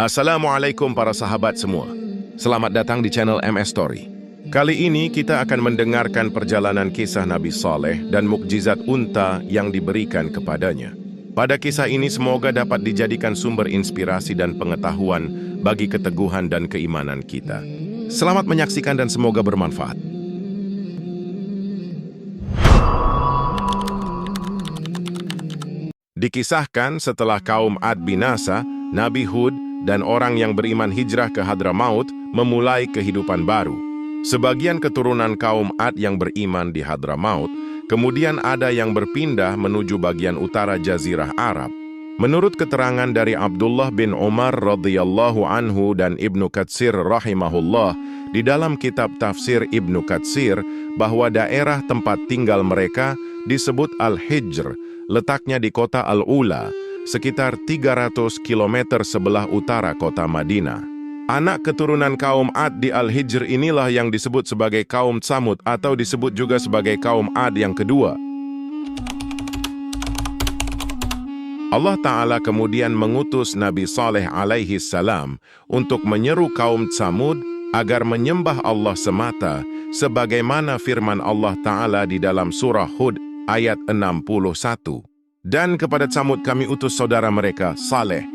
Assalamualaikum para sahabat semua. Selamat datang di channel MS Story. Kali ini kita akan mendengarkan perjalanan kisah Nabi Saleh dan mukjizat unta yang diberikan kepadanya. Pada kisah ini semoga dapat dijadikan sumber inspirasi dan pengetahuan bagi keteguhan dan keimanan kita. Selamat menyaksikan dan semoga bermanfaat. Dikisahkan setelah kaum Ad binasa, Nabi Hud dan orang yang beriman hijrah ke Hadramaut memulai kehidupan baru. Sebagian keturunan kaum Ad yang beriman di Hadramaut, kemudian ada yang berpindah menuju bagian utara Jazirah Arab. Menurut keterangan dari Abdullah bin Umar radhiyallahu anhu dan Ibnu Katsir rahimahullah, di dalam kitab tafsir Ibnu Katsir, bahwa daerah tempat tinggal mereka disebut Al-Hijr, letaknya di kota Al-Ula, sekitar 300 km sebelah utara kota Madinah. Anak keturunan kaum Ad di Al-Hijr inilah yang disebut sebagai kaum Tsamud atau disebut juga sebagai kaum Ad yang kedua. Allah Ta'ala kemudian mengutus Nabi Saleh alaihi salam untuk menyeru kaum Tsamud agar menyembah Allah semata, sebagaimana firman Allah Ta'ala di dalam surah Hud ayat 61. Dan kepada Tsamud kami utus saudara mereka, Saleh.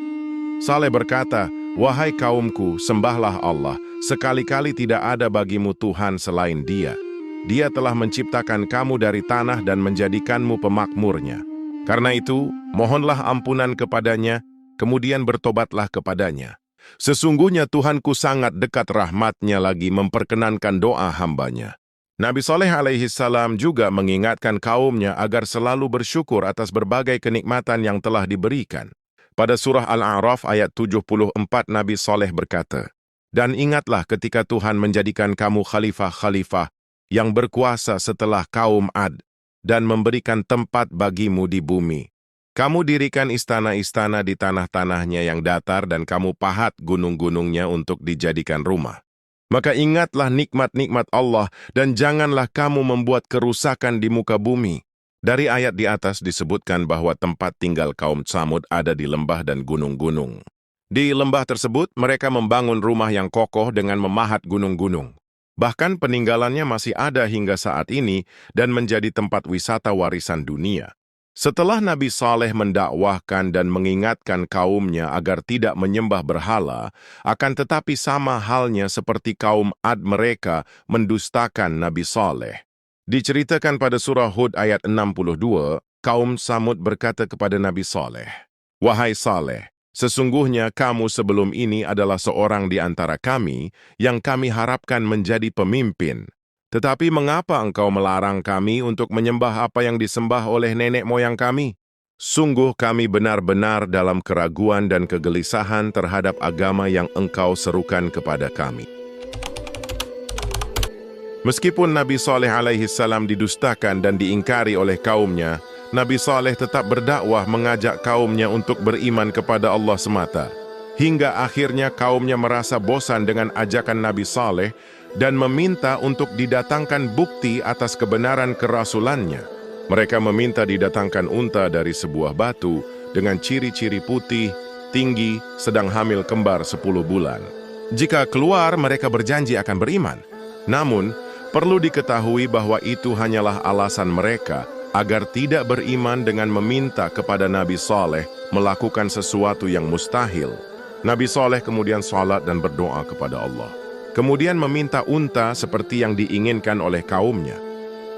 Saleh berkata, "Wahai kaumku, sembahlah Allah. Sekali-kali tidak ada bagimu Tuhan selain Dia. Dia telah menciptakan kamu dari tanah dan menjadikanmu pemakmurnya. Karena itu, mohonlah ampunan kepadanya, kemudian bertobatlah kepadanya. Sesungguhnya Tuhanku sangat dekat rahmatnya lagi memperkenankan doa hambanya." Nabi Saleh alaihi salam juga mengingatkan kaumnya agar selalu bersyukur atas berbagai kenikmatan yang telah diberikan. Pada surah Al-A'raf ayat 74 Nabi Saleh berkata, "Dan ingatlah ketika Tuhan menjadikan kamu khalifah-khalifah yang berkuasa setelah kaum Ad dan memberikan tempat bagimu di bumi. Kamu dirikan istana-istana di tanah-tanahnya yang datar dan kamu pahat gunung-gunungnya untuk dijadikan rumah. Maka ingatlah nikmat-nikmat Allah dan janganlah kamu membuat kerusakan di muka bumi." Dari ayat di atas disebutkan bahwa tempat tinggal kaum Tsamud ada di lembah dan gunung-gunung. Di lembah tersebut mereka membangun rumah yang kokoh dengan memahat gunung-gunung. Bahkan peninggalannya masih ada hingga saat ini dan menjadi tempat wisata warisan dunia. Setelah Nabi Saleh mendakwahkan dan mengingatkan kaumnya agar tidak menyembah berhala, akan tetapi sama halnya seperti kaum Ad mereka mendustakan Nabi Saleh. Diceritakan pada surah Hud ayat 62, kaum Tsamud berkata kepada Nabi Saleh, "Wahai Saleh, sesungguhnya kamu sebelum ini adalah seorang di antara kami yang kami harapkan menjadi pemimpin. Tetapi mengapa engkau melarang kami untuk menyembah apa yang disembah oleh nenek moyang kami? Sungguh kami benar-benar dalam keraguan dan kegelisahan terhadap agama yang engkau serukan kepada kami." Meskipun Nabi Saleh alaihi salam didustakan dan diingkari oleh kaumnya, Nabi Saleh tetap berdakwah mengajak kaumnya untuk beriman kepada Allah semata. Hingga akhirnya kaumnya merasa bosan dengan ajakan Nabi Saleh dan meminta untuk didatangkan bukti atas kebenaran kerasulannya. Mereka meminta didatangkan unta dari sebuah batu dengan ciri-ciri putih, tinggi, sedang hamil kembar 10 bulan. Jika keluar, mereka berjanji akan beriman. Namun, perlu diketahui bahwa itu hanyalah alasan mereka agar tidak beriman dengan meminta kepada Nabi Saleh melakukan sesuatu yang mustahil. Nabi Saleh kemudian salat dan berdoa kepada Allah. Kemudian meminta unta seperti yang diinginkan oleh kaumnya.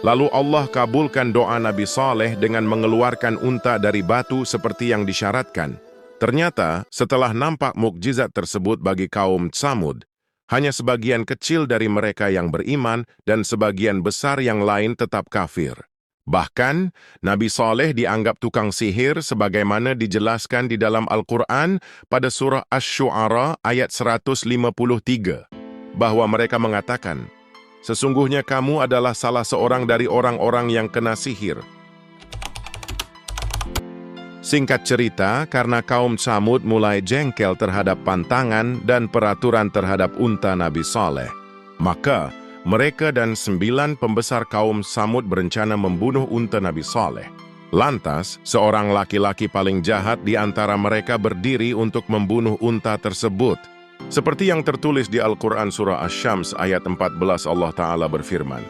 Lalu Allah kabulkan doa Nabi Saleh dengan mengeluarkan unta dari batu seperti yang disyaratkan. Ternyata, setelah nampak mukjizat tersebut bagi kaum Tsamud, hanya sebagian kecil dari mereka yang beriman dan sebagian besar yang lain tetap kafir. Bahkan, Nabi Saleh dianggap tukang sihir sebagaimana dijelaskan di dalam Al-Quran pada surah Asy-Syu'ara ayat 153. Bahwa mereka mengatakan, "Sesungguhnya kamu adalah salah seorang dari orang-orang yang kena sihir." Singkat cerita, karena kaum Tsamud mulai jengkel terhadap pantangan dan peraturan terhadap unta Nabi Saleh, maka mereka dan 9 pembesar kaum Tsamud berencana membunuh unta Nabi Saleh. Lantas, seorang laki-laki paling jahat di antara mereka berdiri untuk membunuh unta tersebut. Seperti yang tertulis di Al-Quran Surah Asy-Syams ayat 14, Allah Ta'ala berfirman,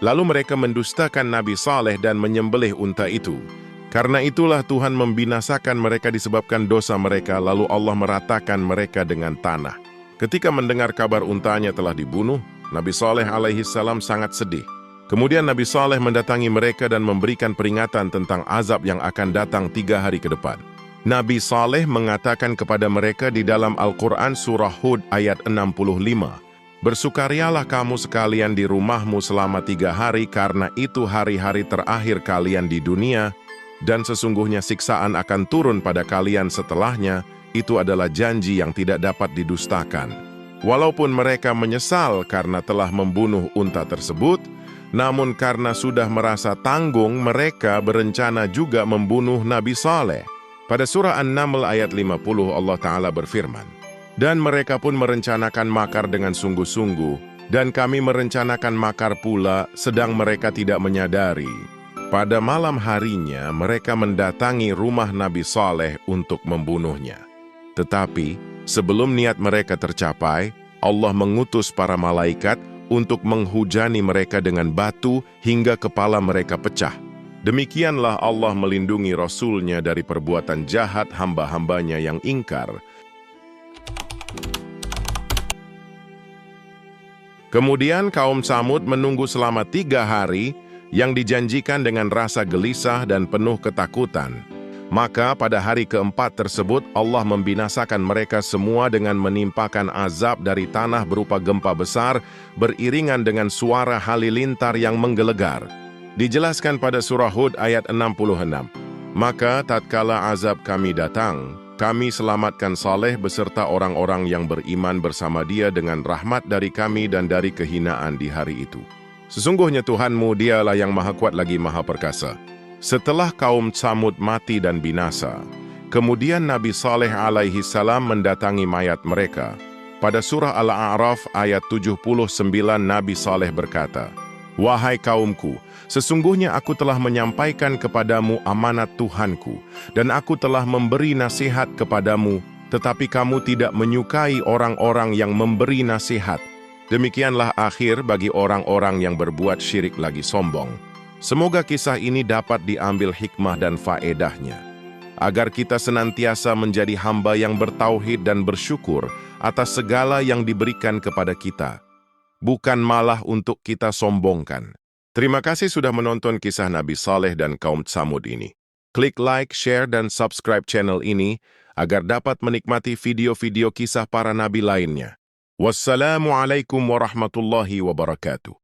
"Lalu mereka mendustakan Nabi Saleh dan menyembelih unta itu. Karena itulah Tuhan membinasakan mereka disebabkan dosa mereka, lalu Allah meratakan mereka dengan tanah." Ketika mendengar kabar untanya telah dibunuh, Nabi Saleh alaihi salam sangat sedih. Kemudian Nabi Saleh mendatangi mereka dan memberikan peringatan tentang azab yang akan datang 3 hari ke depan. Nabi Saleh mengatakan kepada mereka di dalam Al-Quran Surah Hud ayat 65, "Bersukarialah kamu sekalian di rumahmu selama 3 hari karena itu hari-hari terakhir kalian di dunia, dan sesungguhnya siksaan akan turun pada kalian setelahnya, itu adalah janji yang tidak dapat didustakan." Walaupun mereka menyesal karena telah membunuh unta tersebut, namun karena sudah merasa tanggung, mereka berencana juga membunuh Nabi Saleh. Pada surah An-Naml ayat 50 Allah Ta'ala berfirman, "Dan mereka pun merencanakan makar dengan sungguh-sungguh, dan kami merencanakan makar pula sedang mereka tidak menyadari." Pada malam harinya mereka mendatangi rumah Nabi Saleh untuk membunuhnya. Tetapi sebelum niat mereka tercapai, Allah mengutus para malaikat untuk menghujani mereka dengan batu hingga kepala mereka pecah. Demikianlah Allah melindungi Rasul-Nya dari perbuatan jahat hamba-hambanya yang ingkar. Kemudian kaum Tsamud menunggu selama 3 hari yang dijanjikan dengan rasa gelisah dan penuh ketakutan. Maka pada hari keempat tersebut Allah membinasakan mereka semua dengan menimpakan azab dari tanah berupa gempa besar beriringan dengan suara halilintar yang menggelegar. Dijelaskan pada surah Hud ayat 66, "Maka tatkala azab kami datang, kami selamatkan Saleh beserta orang-orang yang beriman bersama dia dengan rahmat dari kami dan dari kehinaan di hari itu. Sesungguhnya Tuhanmu dialah yang maha kuat lagi maha perkasa." Setelah kaum Tsamud mati dan binasa, kemudian Nabi Saleh alaihi salam mendatangi mayat mereka. Pada surah Al-A'raf ayat 79 Nabi Saleh berkata, "Wahai kaumku, sesungguhnya aku telah menyampaikan kepadamu amanat Tuhanku, dan aku telah memberi nasihat kepadamu, tetapi kamu tidak menyukai orang-orang yang memberi nasihat. Demikianlah akhir bagi orang-orang yang berbuat syirik lagi sombong." Semoga kisah ini dapat diambil hikmah dan faedahnya, agar kita senantiasa menjadi hamba yang bertauhid dan bersyukur atas segala yang diberikan kepada kita, bukan malah untuk kita sombongkan. Terima kasih sudah menonton kisah Nabi Saleh dan kaum Tsamud ini. Klik like, share, dan subscribe channel ini agar dapat menikmati video-video kisah para nabi lainnya. Wassalamualaikum warahmatullahi wabarakatuh.